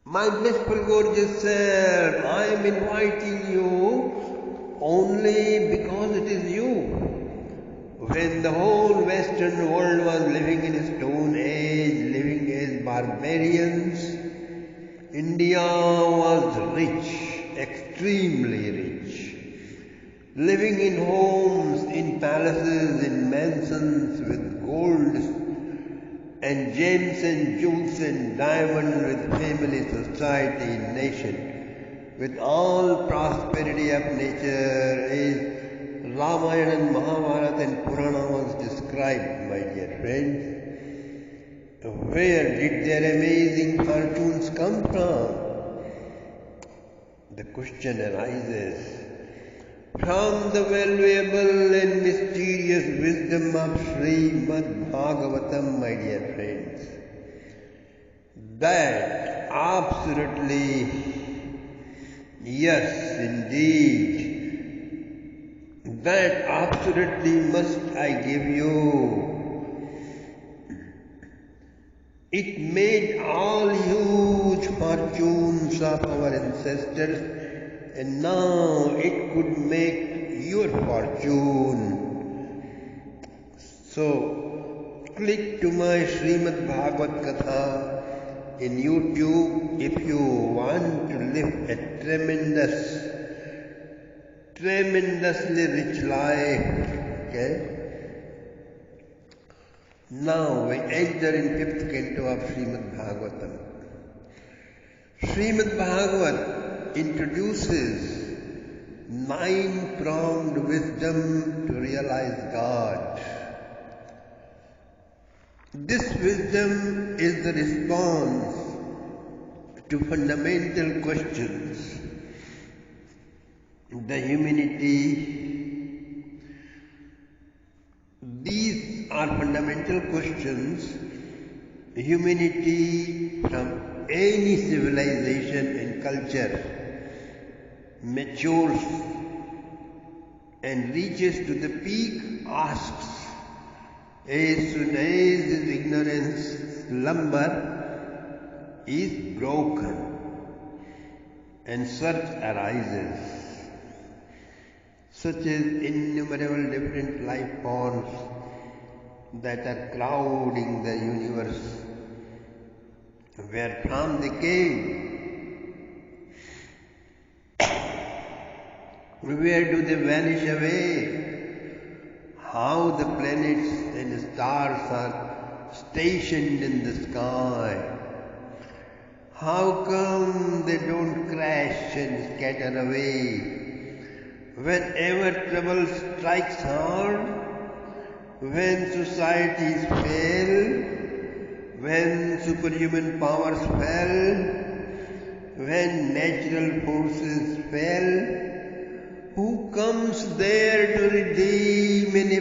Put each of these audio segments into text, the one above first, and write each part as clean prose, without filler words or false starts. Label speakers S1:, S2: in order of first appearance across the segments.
S1: My blissful gorgeous self, I am inviting you only because it is you. When the whole Western world was living in a stone age, living as barbarians, India was rich, extremely rich, living in homes, in palaces, in mansions with gold and gems and jewels and diamonds, with family, society, nation, with all prosperity of nature, as Ramayana and Mahabharata and Purana was described, my dear friends. Where did their amazing fortunes come from? The question arises. From the valuable and mysterious wisdom of Srimad Bhagavatam, my dear friends, that absolutely, yes indeed, that absolutely must I give you. It made all huge fortunes of our ancestors, and now it could make your fortune. So, click to my Srimad Bhagavat Katha in YouTube if you want to live a tremendously rich life. Okay? Now we enter in 5th canto of Srimad Bhagavatam. Srimad Bhagavat introduces 9-pronged wisdom to realize God. This wisdom is the response to fundamental questions. The humanity. These are fundamental questions. Humanity from any civilization and culture matures and reaches to the peak, asks, as soon as his ignorance slumber is broken and search arises, such as innumerable different life forms that are crowding the universe, where from they came, where do they vanish away, how the planets and stars are stationed in the sky, how come they don't crash and scatter away, whenever trouble strikes hard, when societies fail, when superhuman powers fail, when natural forces fail, who comes there to redeem and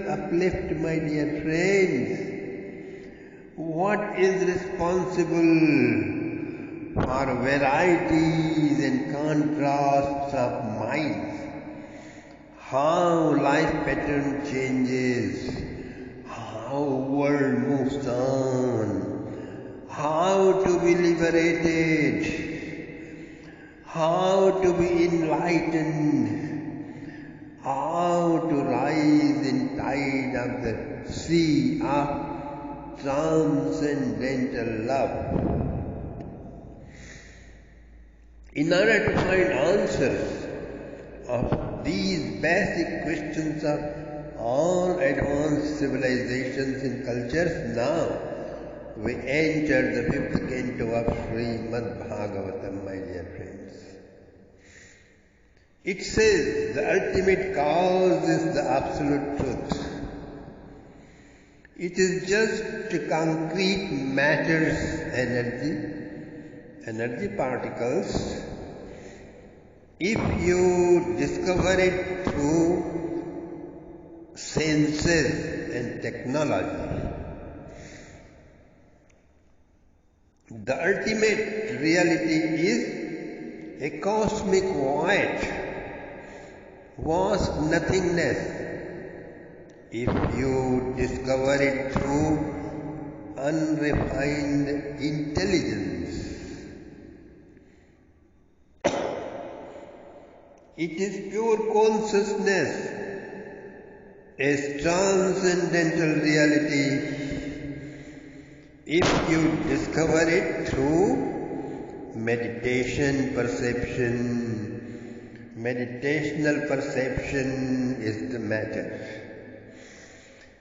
S1: uplift, my dear friends? What is responsible for varieties and contrasts of minds? How life pattern changes, how world moves on, how to be liberated, how to be enlightened, how to rise in tide of the sea of transcendental love. In order to find answers of these basic questions of all advanced civilizations and cultures, now we enter the 5th canto of Srimad Bhagavatam, my dear friends. It says the ultimate cause is the absolute truth. It is just concrete matter's energy particles. If you discover it through senses and technology, the ultimate reality is a cosmic void, vast nothingness. If you discover it through unrefined intelligence, It is pure consciousness, as transcendental reality. If you discover it through meditation perception, meditational perception is the matter.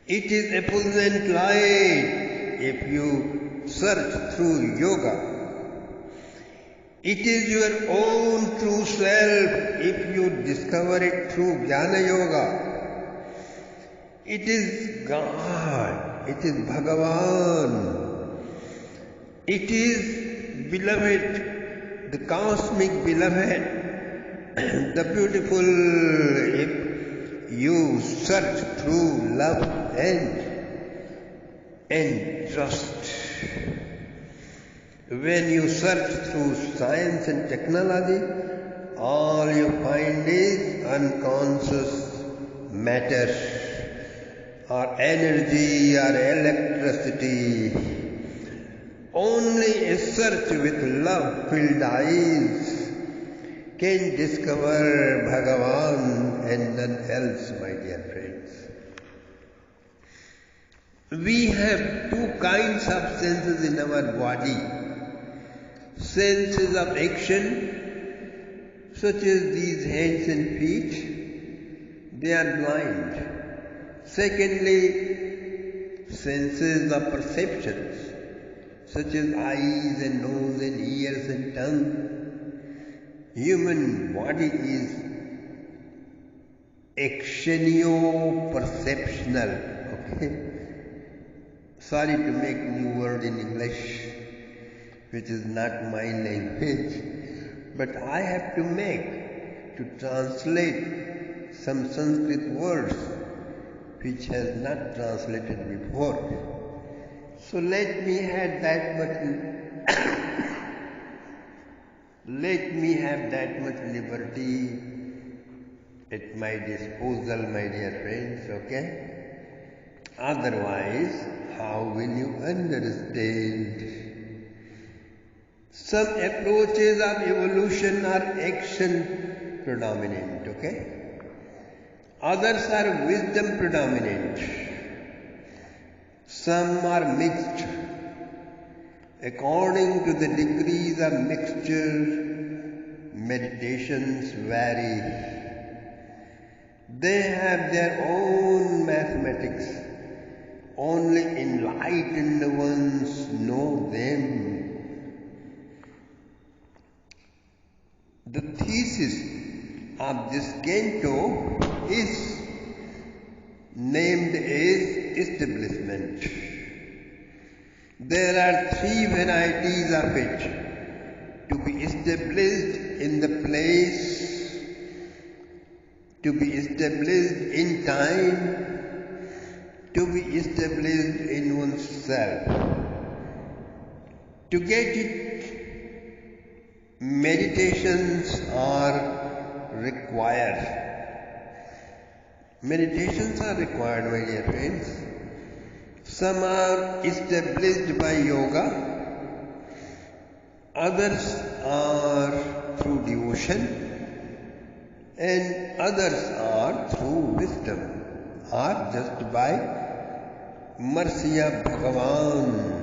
S1: It is effulgent light if you search through yoga. It is your own true self if you discover it through Jnana Yoga. It is God, it is Bhagavan. It is beloved, the cosmic beloved, the beautiful, if you search through love and trust. When you search through science and technology, all you find is unconscious matter or energy or electricity. Only a search with love-filled eyes can discover Bhagavan and none else, my dear friends. We have two kinds of senses in our body. Senses of action, such as these hands and feet, they are blind. Secondly, senses of perceptions, such as eyes and nose and ears and tongue. Human body is actionio-perceptional. Okay? Sorry to make new word in English, which is not my language, but I have to make, to translate some Sanskrit words which has not translated before. So let me have that much liberty at my disposal, my dear friends, okay? Otherwise, how will you understand? Some approaches of evolution are action predominant, okay? Others are wisdom predominant. Some are mixed. According to the degrees of mixture, meditations vary. They have their own mathematics. Only enlightened ones know them. The thesis of this canto is named as establishment. There are three varieties of it: to be established in the place, to be established in time, to be established in oneself. To get it, meditations are required. Meditations are required, my dear friends. Some are established by yoga, others are through devotion, and others are through wisdom, or just by mercy of Bhagavan.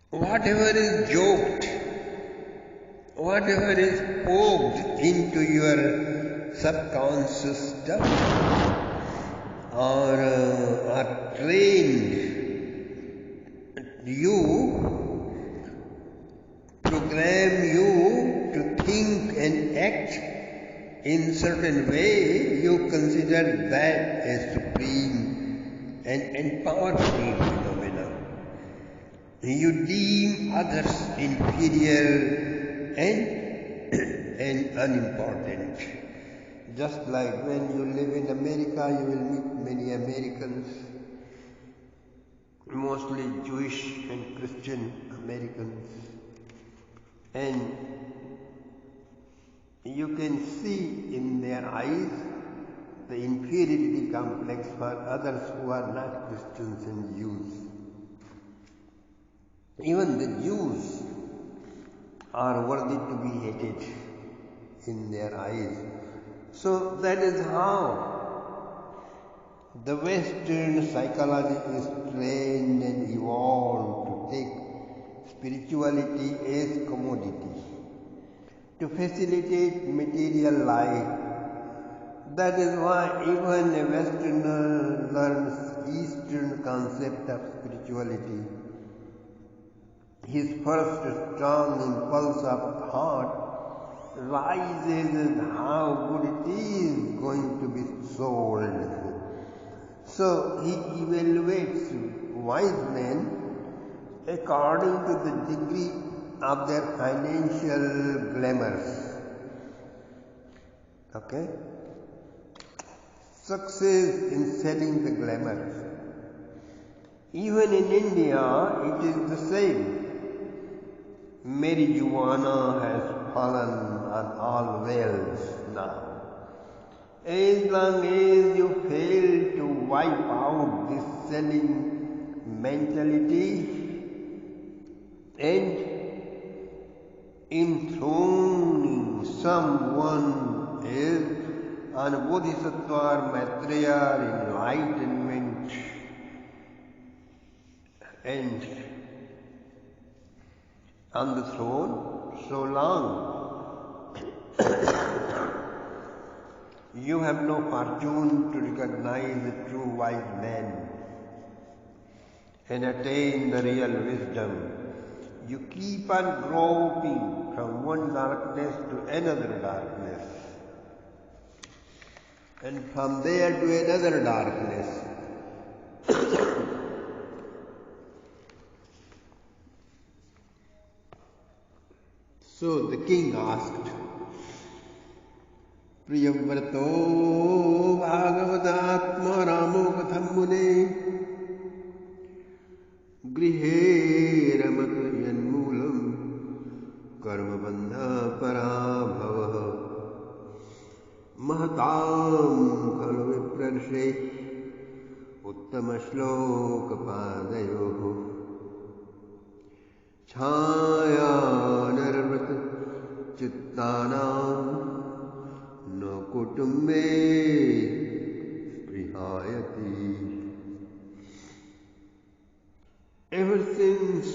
S1: Whatever is joked, whatever is poked into your subconscious stuff or trained you, program you to think and act in certain way, you consider that as supreme and powerful phenomena. You deem others inferior and unimportant. Just like when you live in America, you will meet many Americans, mostly Jewish and Christian Americans, and you can see in their eyes the inferiority complex for others who are not Christians and Jews. Even the Jews are worthy to be hated in their eyes. So that is how the Western psychology is trained and evolved to take spirituality as commodity, to facilitate material life. That is why even a Westerner learns Eastern concept of spirituality. His first strong impulse of thought rises as how good it is going to be sold. So he evaluates wise men according to the degree of their financial glamours. Okay? Success in selling the glamour. Even in India, it is the same. Marijuana has fallen on all wells now. As long as you fail to wipe out this selling mentality and enthroning someone else on Bodhisattva or Maitreya enlightenment and on the throne so long, you have no fortune to recognize the true wise man and attain the real wisdom. You keep on groping from one darkness to another darkness, and from there to another darkness. So the king asked, Priyavrato Bhagavatatma Ramo Katham Mune Grihe Ramat Yanmulam Karma Bandha Parabhava Mahatam Khalu Viprarshe Uttama Shloka Padayoho Chaya Narvat Chittanam No Kutumbe Prihayati. Ever since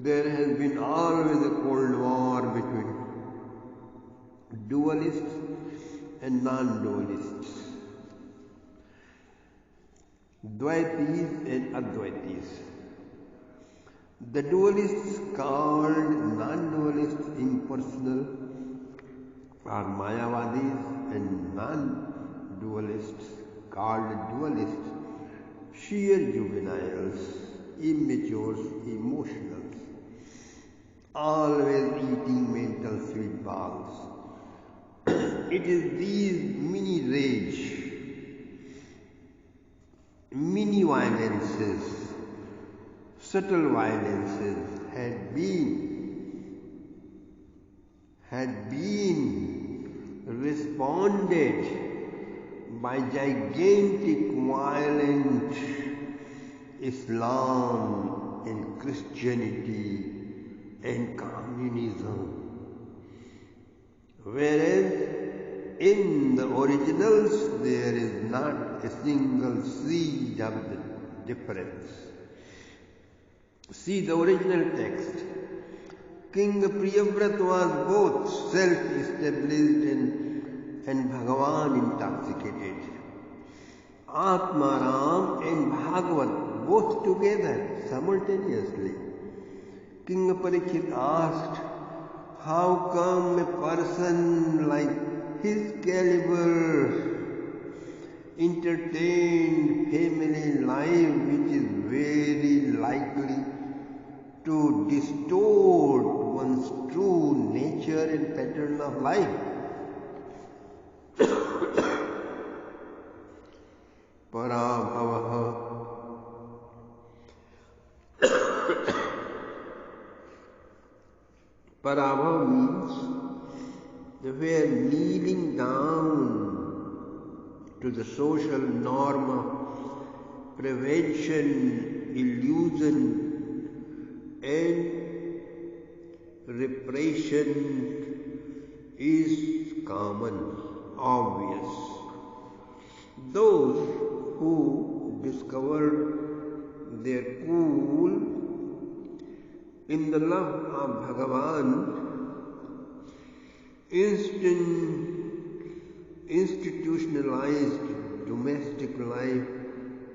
S1: there has been always a cold war between dualists and non-dualists, Dvaitis and Advaitis. The dualists called non-dualists impersonal are Mayavadis, and non-dualists called dualists sheer juveniles, immature, emotionals, always eating mental sweet balls. It is these mini rage, mini violences, subtle violences had been responded by gigantic violent Islam and Christianity and communism, whereas in the originals there is not a single seed of the difference. See the original text. King Priyavrat was both self-established and Bhagavan intoxicated. Atmaram and Bhagavat both together simultaneously. King Parikshit asked, how come a person like his caliber entertained family life which is very likely to distort one's true nature and pattern of life? Parabhavaha. Parabhava means where kneeling down to the social norm of prevention, illusion and repression creation is common, obvious. Those who discovered their cool in the love of Bhagavan institutionalized domestic life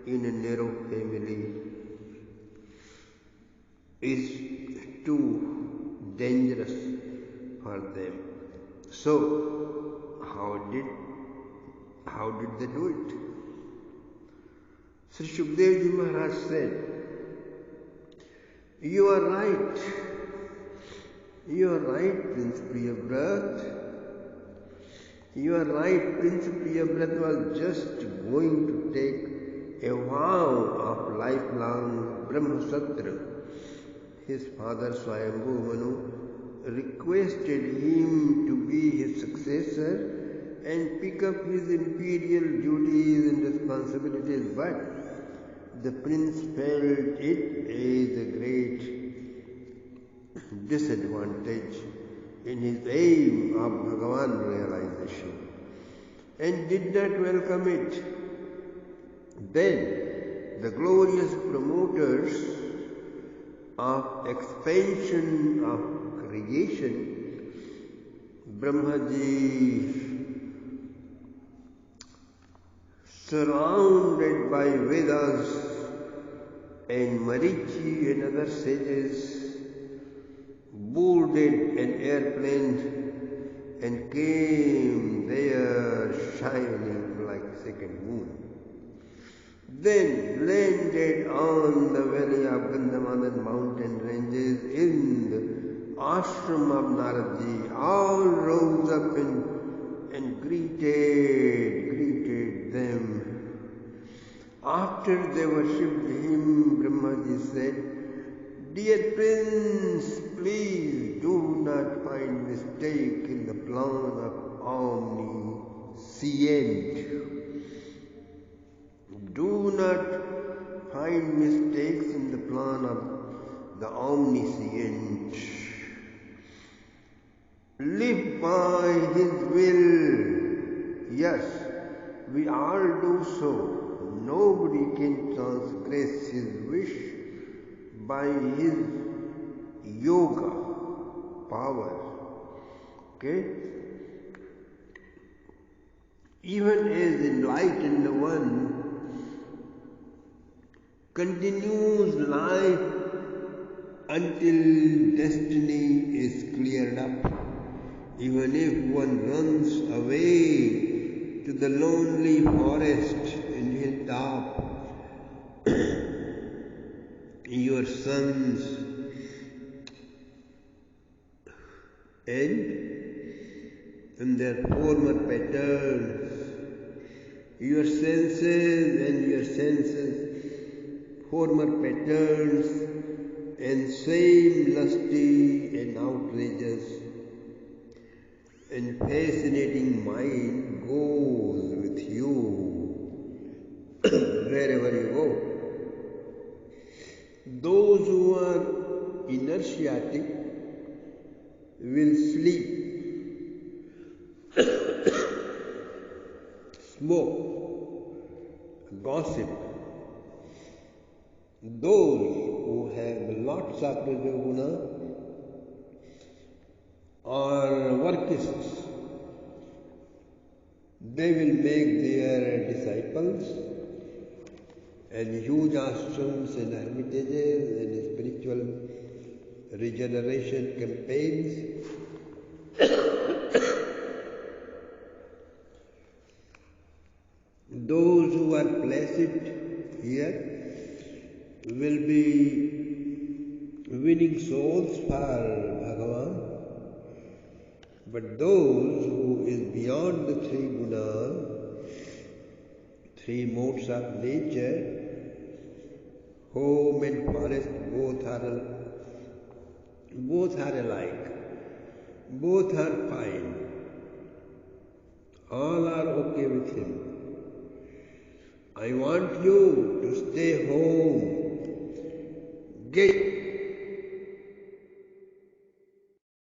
S1: in a narrow family is too dangerous for them. So, how did they do it? Sri Shukdev Ji Maharaj said, "You are right. You are right, Prince Priyabrat. You are right, Prince Priyabrat was just going to take a vow of lifelong Brahmasatra. His father Swayambhu Manu requested him to be his successor and pick up his imperial duties and responsibilities, but the prince felt it as a great disadvantage in his aim of Bhagavan realization and did not welcome it. Then the glorious promoters of expansion of creation, Brahmaji, surrounded by Vedas and Marichi and other sages, boarded an airplane and came there shining like second moon. Then landed on the valley of Gandhamadan mountain ranges in the ashram of Naradji. All rose up and greeted them. After they worshipped him, Brahmaji said, "Dear Prince, please do not find mistake in the plan of omniscient. Do not find mistakes in the plan of the omniscient. Live by his will. Yes, we all do so. Nobody can transgress his wish by his yoga power." Okay? Even as enlightened one continues life until destiny is cleared up. Even if one runs away to the lonely forest in hilltop, your sons and their former patterns, your senses, former patterns, and same lusty and outrageous and fascinating mind goes with you wherever you go. Those who are inertiatic will sleep, smoke, gossip. Those who have lots of rajoguna are workists. They will make their disciples and huge ashrams and hermitages and spiritual regeneration campaigns. Those who are placid here will be winning souls for Bhagavan. But those who is beyond the three gunas, three modes of nature, home and forest, both are alike, both are fine, all are okay with him. I want you to stay home, get